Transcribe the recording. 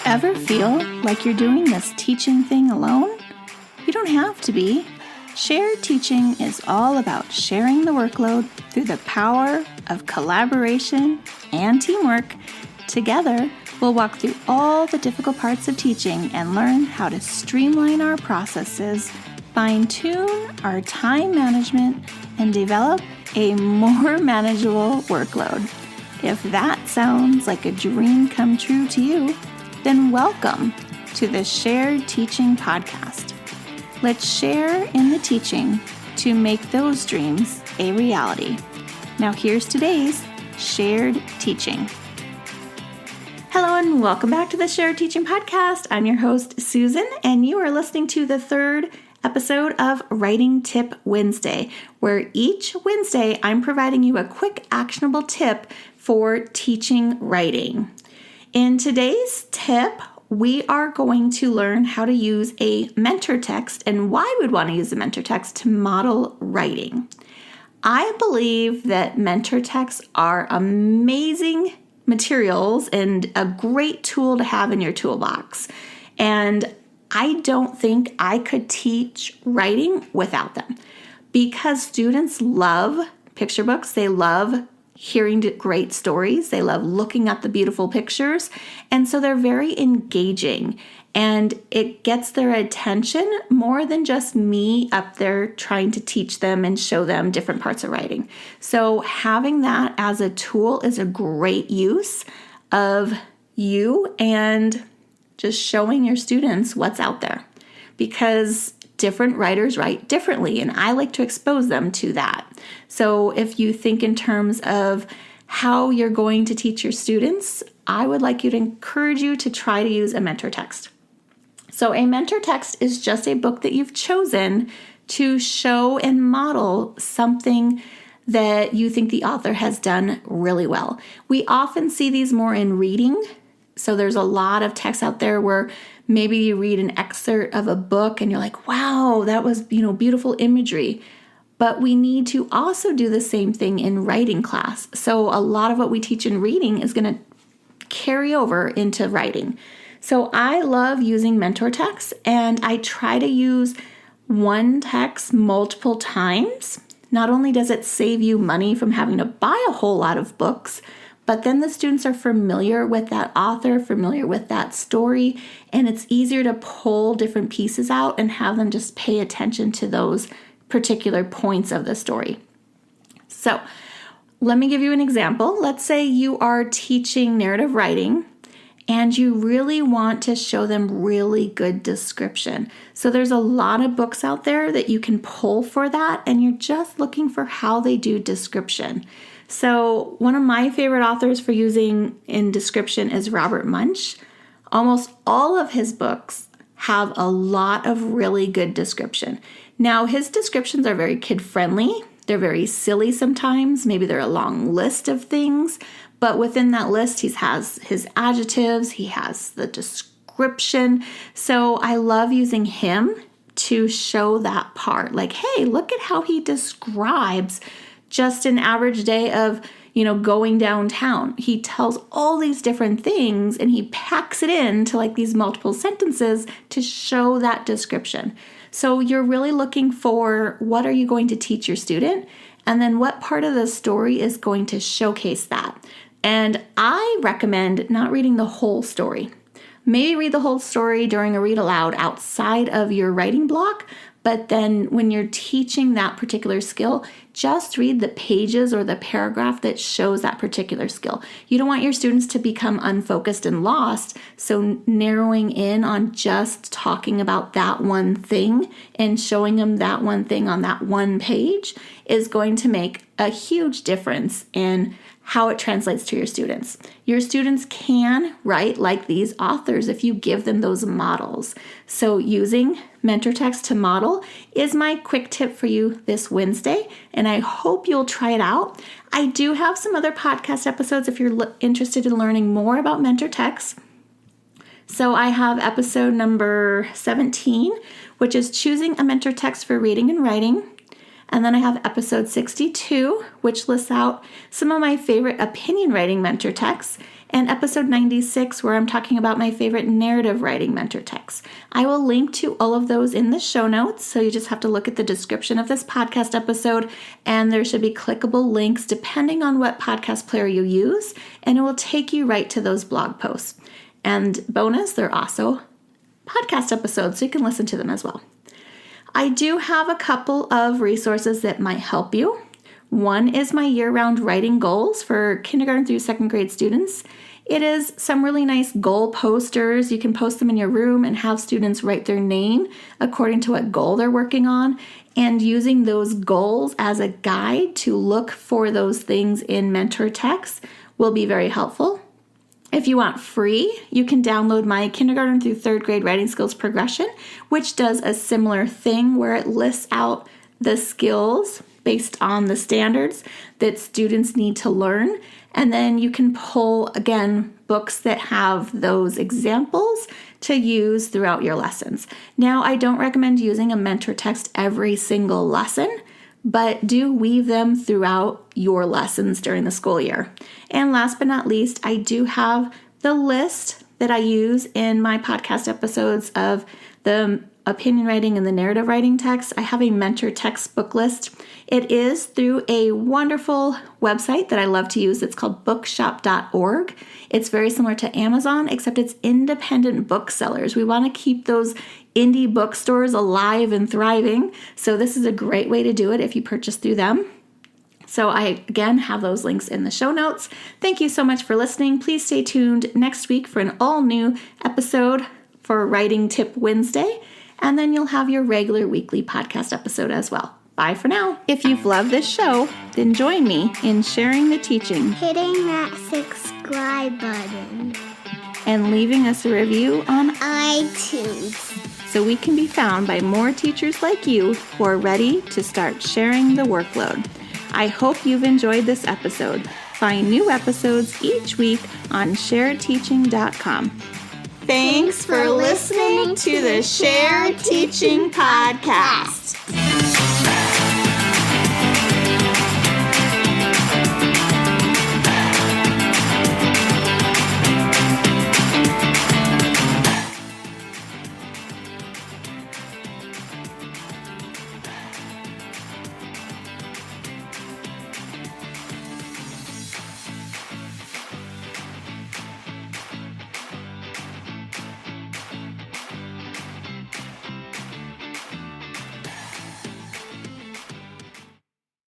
Ever feel like you're doing this teaching thing alone? You don't have to be. Shared teaching is all about sharing the workload through the power of collaboration and teamwork. Together, we'll walk through all the difficult parts of teaching and learn how to streamline our processes, fine-tune our time management, and develop a more manageable workload. If that sounds like a dream come true to you, then welcome to the Shared Teaching Podcast. Let's share in the teaching to make those dreams a reality. Now here's today's Shared Teaching. Hello and welcome back to the Shared Teaching Podcast. I'm your host, Susan, and you are listening to the third episode of Writing Tip Wednesday, where each Wednesday I'm providing you a quick actionable tip for teaching writing. In today's tip, we are going to learn how to use a mentor text and why we'd want to use a mentor text to model writing. I believe that mentor texts are amazing materials and a great tool to have in your toolbox. And I don't think I could teach writing without them because students love picture books. They love hearing great stories. They love looking at the beautiful pictures. And so they're very engaging and it gets their attention more than just me up there trying to teach them and show them different parts of writing. So having that as a tool is a great use of you and just showing your students what's out there because different writers write differently, and I like to expose them to that. So if you think in terms of how you're going to teach your students, I would like you to encourage you to try to use a mentor text. So a mentor text is just a book that you've chosen to show and model something that you think the author has done really well. We often see these more in reading. So there's a lot of text out there where maybe you read an excerpt of a book and you're like, wow, that was, beautiful imagery. But we need to also do the same thing in writing class. So a lot of what we teach in reading is going to carry over into writing. So I love using mentor texts, and I try to use one text multiple times. Not only does it save you money from having to buy a whole lot of books, but then the students are familiar with that author, familiar with that story, and it's easier to pull different pieces out and have them just pay attention to those particular points of the story. So let me give you an example. Let's say you are teaching narrative writing and you really want to show them really good description. So there's a lot of books out there that you can pull for that, and you're just looking for how they do description. So one of my favorite authors for using in description is Robert Munsch. Almost all of his books have a lot of really good description. Now, his descriptions are very kid-friendly. They're very silly sometimes. Maybe they're a long list of things, but within that list, he has his adjectives, he has the description. So I love using him to show that part. Like, hey, look at how he describes just an average day of, going downtown. He tells all these different things and he packs it into like these multiple sentences to show that description. So you're really looking for what are you going to teach your student, and then what part of the story is going to showcase that. And I recommend not reading the whole story. Maybe read the whole story during a read aloud outside of your writing block, but then when you're teaching that particular skill, just read the pages or the paragraph that shows that particular skill. You don't want your students to become unfocused and lost, so narrowing in on just talking about that one thing and showing them that one thing on that one page is going to make a huge difference in how it translates to your students. Your students can write like these authors if you give them those models. So using mentor text to model is my quick tip for you this Wednesday, and I hope you'll try it out. I do have some other podcast episodes if you're interested in learning more about mentor text. So I have episode number 17, which is choosing a mentor text for reading and writing. And then I have episode 62, which lists out some of my favorite opinion writing mentor texts, and episode 96, where I'm talking about my favorite narrative writing mentor texts. I will link to all of those in the show notes, so you just have to look at the description of this podcast episode, and there should be clickable links depending on what podcast player you use, and it will take you right to those blog posts. And bonus, they're also podcast episodes, so you can listen to them as well. I do have a couple of resources that might help you. One is my year-round writing goals for kindergarten through second grade students. It is some really nice goal posters. You can post them in your room and have students write their name according to what goal they're working on, and using those goals as a guide to look for those things in mentor texts will be very helpful. If you want free, you can download my kindergarten through third grade writing skills progression, which does a similar thing where it lists out the skills based on the standards that students need to learn. And then you can pull, again, books that have those examples to use throughout your lessons. Now, I don't recommend using a mentor text every single lesson, but do weave them throughout your lessons during the school year. And last but not least, I do have the list that I use in my podcast episodes of the opinion writing and the narrative writing text. I have a mentor textbook list. It is through a wonderful website that I love to use. It's called bookshop.org. It's very similar to Amazon, except it's independent booksellers. We want to keep those indie bookstores alive and thriving. So this is a great way to do it if you purchase through them. So I, again, have those links in the show notes. Thank you so much for listening. Please stay tuned next week for an all-new episode for Writing Tip Wednesday. And then you'll have your regular weekly podcast episode as well. Bye for now. If you've loved this show, then join me in sharing the teaching, hitting that subscribe button, and leaving us a review on iTunes, so we can be found by more teachers like you who are ready to start sharing the workload. I hope you've enjoyed this episode. Find new episodes each week on sharedteaching.com. Thanks for listening to the Shared Teaching Podcast.